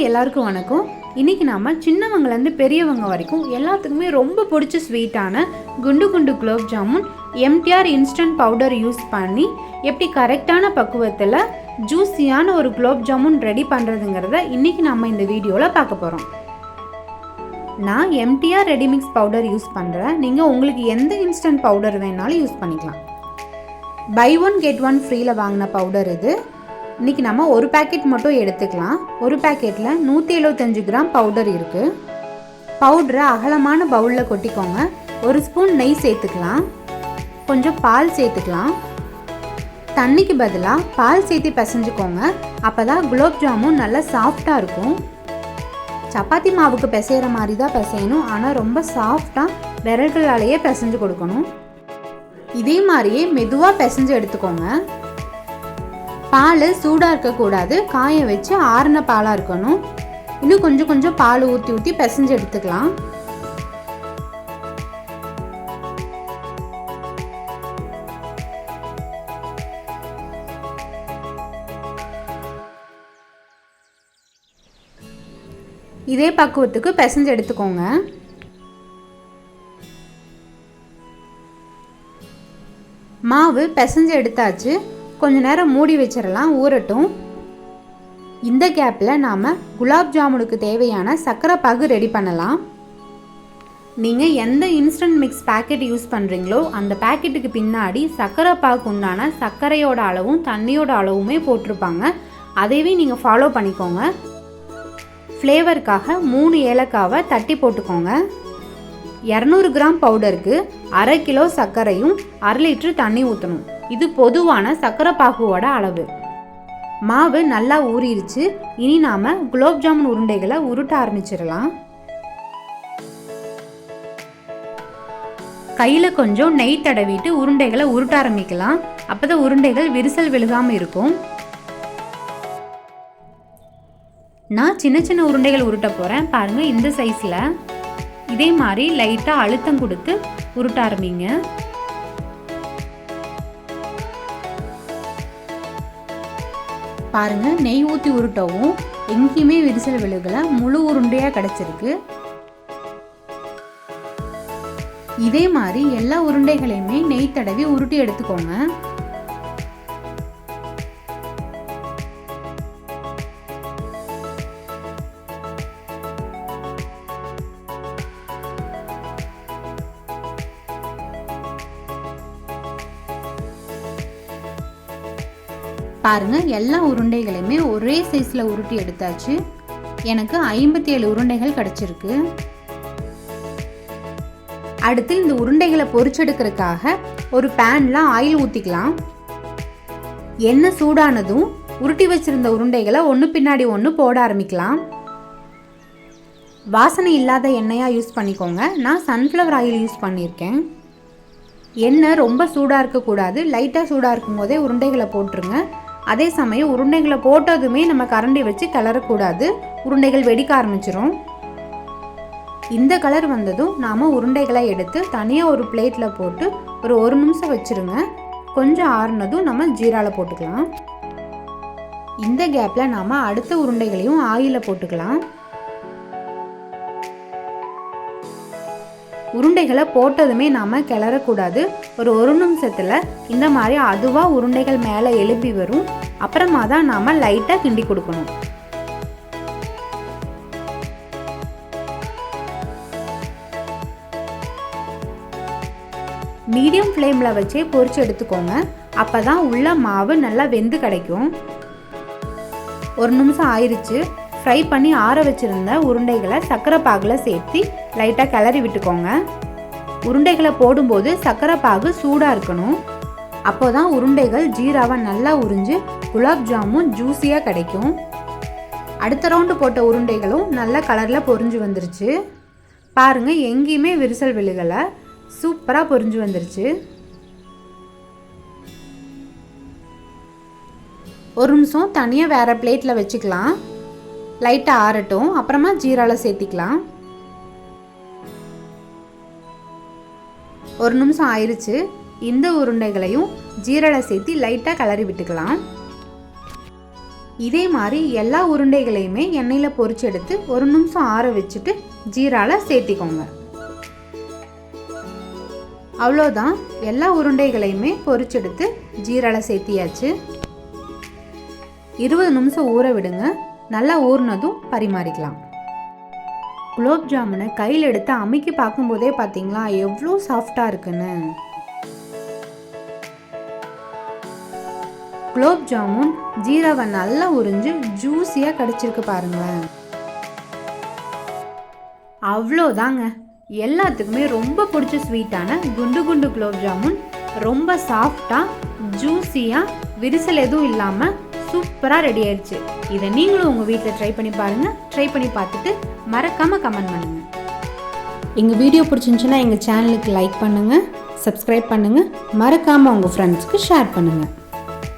எல்லாருக்கும் வணக்கம். இன்றைக்கி நாம் சின்னவங்கலேருந்து பெரியவங்க வரைக்கும் எல்லாத்துக்குமே ரொம்ப பிடிச்ச ஸ்வீட்டான குண்டு குண்டு gulab jamun MTR instant powder use பண்ணி எப்படி கரெக்டான பக்குவத்தில் ஜூஸியான ஒரு குலோப் ஜாமுன் ரெடி பண்ணுறதுங்கிறத இன்றைக்கி நம்ம இந்த வீடியோவில் பார்க்க போகிறோம். நான் எம்டிஆர் ரெடிமிக்ஸ் பவுடர் யூஸ் பண்ணுறேன். நீங்கள் உங்களுக்கு எந்த இன்ஸ்டன்ட் பவுடர் வேணாலும் யூஸ் பண்ணிக்கலாம். பை ஒன் கெட் ஒன் ஃப்ரீயில் வாங்கின பவுடர் இது. இன்றைக்கி நம்ம ஒரு பேக்கெட் மட்டும் எடுத்துக்கலாம். ஒரு பேக்கெட்டில் 175 கிராம் பவுடர் இருக்குது. பவுடரை அகலமான பவுலில் கொட்டிக்கோங்க. ஒரு ஸ்பூன் நெய் சேர்த்துக்கலாம். கொஞ்சம் பால் சேர்த்துக்கலாம். தண்ணிக்கு பதிலாக பால் சேர்த்து பிசைஞ்சுக்கோங்க. அப்போ தான் குலோப் ஜாமுன் நல்லா சாஃப்டாக இருக்கும். சப்பாத்தி மாவுக்கு பிசைகிற மாதிரி தான் பிசையணும், ஆனால் ரொம்ப சாஃப்டாக விரல்களாலேயே பிசைஞ்சு கொடுக்கணும். இதே மாதிரியே மெதுவாக பிசைஞ்சு எடுத்துக்கோங்க. பால் சூடாக இருக்கக்கூடாது, காய வச்சு ஆறின பாலாக இருக்கணும். இன்னும் கொஞ்சம் கொஞ்சம் பால் ஊற்றி பிசைஞ்சு எடுத்துக்கலாம். இதே பக்குவத்துக்கு பிசைஞ்சு எடுத்துக்கோங்க. மாவு பிசைஞ்சு எடுத்தாச்சு. கொஞ்ச நேரம் மூடி வச்சிடலாம், ஊறட்டும். இந்த கேப்பில் நாம் குலாப் ஜாமுனுக்கு தேவையான சர்க்கரை பாகு ரெடி பண்ணலாம். நீங்கள் எந்த இன்ஸ்டன்ட் மிக்ஸ் பேக்கெட் யூஸ் பண்ணுறீங்களோ அந்த பேக்கெட்டுக்கு பின்னாடி சர்க்கரை பாகு உண்டான சர்க்கரையோட அளவும் தண்ணியோட அளவுமே போட்டிருப்பாங்க. அதையே நீங்கள் ஃபாலோ பண்ணிக்கோங்க. ஃப்ளேவருக்காக 3 ஏலக்காவை தட்டி போட்டுக்கோங்க. 200 கிராம் பவுடருக்கு 1/2 கிலோ சர்க்கரையும் 1/2 லிட்டர் தண்ணி ஊற்றணும். இது பொதுவான சர்க்கரை பாகுவோட அளவு. மாவு நல்லா ஊறிடுச்சு. இனி நாம் குலோப் ஜாமுன் உருண்டைகளை உருட்ட ஆரம்பிச்சிடலாம். கையில் கொஞ்சம் நெய் தடவிட்டு உருண்டைகளை உருட்ட ஆரம்பிக்கலாம். அப்போ தான் உருண்டைகள் விரிசல் விழுகாமல் இருக்கும். நான் சின்ன சின்ன உருண்டைகள் உருட்ட போகிறேன். பாருங்கள், இந்த சைஸில். இதே மாதிரி லைட்டாக அழுத்தம் கொடுத்து உருட்ட ஆரம்பிங்க. பாருங்கள், நெய் ஊற்றி உருட்டவும் எங்கேயுமே விரிசல் விழுகலை, முழு உருண்டையாக கிடச்சிருக்கு. இதே மாதிரி எல்லா உருண்டைகளையுமே நெய் தடவி உருட்டி எடுத்துக்கோங்க. பாருங்க, எல்லா உருண்டைகளையுமே ஒரே சைஸில் உருட்டி எடுத்தாச்சு. எனக்கு 57 உருண்டைகள் கிடச்சிருக்கு. அடுத்து இந்த உருண்டைகளை பொரிச்செடுக்கிறதுக்காக ஒரு பேனில் ஆயில் ஊற்றிக்கலாம். எண்ணெய் சூடானதும் உருட்டி வச்சிருந்த உருண்டைகளை ஒன்று பின்னாடி ஒன்று போட ஆரம்பிக்கலாம். வாசனை இல்லாத எண்ணெயாக யூஸ் பண்ணிக்கோங்க. நான் சன்ஃப்ளவர் ஆயில் யூஸ் பண்ணியிருக்கேன். எண்ணெய் ரொம்ப சூடாக இருக்கக்கூடாது, லைட்டாக சூடாக இருக்கும் போதே உருண்டைகளை போட்டுருங்க. அதே சமயம் உருண்டைகளை போட்டதுமே நம்ம கரண்டி வச்சு கிளறக்கூடாது, உருண்டைகள் வெடிக்க ஆரம்பிச்சிடும். இந்த கலர் வந்ததும் நாம் உருண்டைகளை எடுத்து தனியாக ஒரு பிளேட்டில் போட்டு ஒரு 1 நிமிஷம் வச்சுருங்க. கொஞ்சம் ஆறுனதும் நம்ம ஜீராவில் போட்டுக்கலாம். இந்த கேப்பில் நாம் அடுத்த உருண்டைகளையும் ஆயிலில் போட்டுக்கலாம். உருண்டைகளை போட்டதுமே நாம் கிளறக்கூடாது. ஒரு 1 நிமிஷத்தில் இந்த மாதிரி அதுவாக உருண்டைகள் மேலே எழுப்பி வரும். அப்புறமா தான் நாம் லைட்டாக கிண்டி கொடுக்கணும். மீடியம் ஃப்ளேமில் வச்சே பொரிச்சு எடுத்துக்கோங்க. அப்போ தான் உள்ள மாவு நல்லா வெந்து கிடைக்கும். 1 நிமிஷம் ஆயிடுச்சு. ஃப்ரை பண்ணி ஆற வச்சுருந்த உருண்டைகளை சர்க்கரை பாகில் சேர்த்து லைட்டாக கிளறி விட்டுக்கோங்க. உருண்டைகளை போடும்போது சர்க்கரை பாகு சூடாக இருக்கணும். அப்போ தான் உருண்டைகள் ஜீராவை நல்லா உறிஞ்சு குலாப் ஜாமுன் ஜூஸியாக கிடைக்கும். அடுத்த ரவுண்டு போட்ட உருண்டைகளும் நல்ல கலரில் பொரிஞ்சு வந்துருச்சு. பாருங்கள், எங்கேயுமே விரிசல் விழுகலை, சூப்பராக பொரிஞ்சு வந்துருச்சு. 1 நிமிஷம் தனியாக வேறு பிளேட்டில் வச்சுக்கலாம். லைட்டாக ஆறட்டும், அப்புறமா ஜீராவில் சேர்த்திக்கலாம். 1 நிமிஷம் ஆயிடுச்சு. இந்த உருண்டைகளையும் ஜீராவில் சேர்த்து லைட்டாக கிளறி விட்டுக்கலாம். இதே மாதிரி எல்லா உருண்டைகளையுமே எண்ணெயில் பொரிச்சு எடுத்து 1 நிமிஷம் ஆற வச்சுட்டு ஜீரால சேர்த்திக்கோங்க. அவ்வளோதான், எல்லா உருண்டைகளையுமே பொரிச்செடுத்து ஜீரால சேர்த்தியாச்சு. 20 நிமிஷம் ஊற விடுங்க. நல்லா ஊறினதும் பரிமாறிக்கலாம். குலோப் ஜாமுனை கையில் எடுத்து அமுக்கி பார்க்கும்போதே பார்த்தீங்களா எவ்வளோ சாஃப்டாக இருக்குன்னு. குலோப் ஜாமுன் ஜீராவை நல்லா உறிஞ்சு ஜூஸியாக கடிச்சிருக்கு பாருங்களேன். அவ்வளோதாங்க, எல்லாத்துக்குமே ரொம்ப பிடிச்ச ஸ்வீட்டான குண்டு குண்டு குலோப் ஜாமுன் ரொம்ப சாஃப்டாக ஜூஸியாக விரிசல் எதுவும் இல்லாமல் சூப்பராக ரெடி ஆயிடுச்சு. இதை நீங்களும் உங்கள் வீட்டில் ட்ரை பண்ணி பாருங்கள். ட்ரை பண்ணி பார்த்துட்டு மறக்காமல் கமெண்ட் பண்ணுங்கள். எங்கள் வீடியோ பிடிச்சிருந்துச்சுன்னா எங்கள் சேனலுக்கு லைக் பண்ணுங்கள், சப்ஸ்கிரைப் பண்ணுங்கள், மறக்காமல் உங்கள் ஃப்ரெண்ட்ஸ்க்கு ஷேர் பண்ணுங்கள்.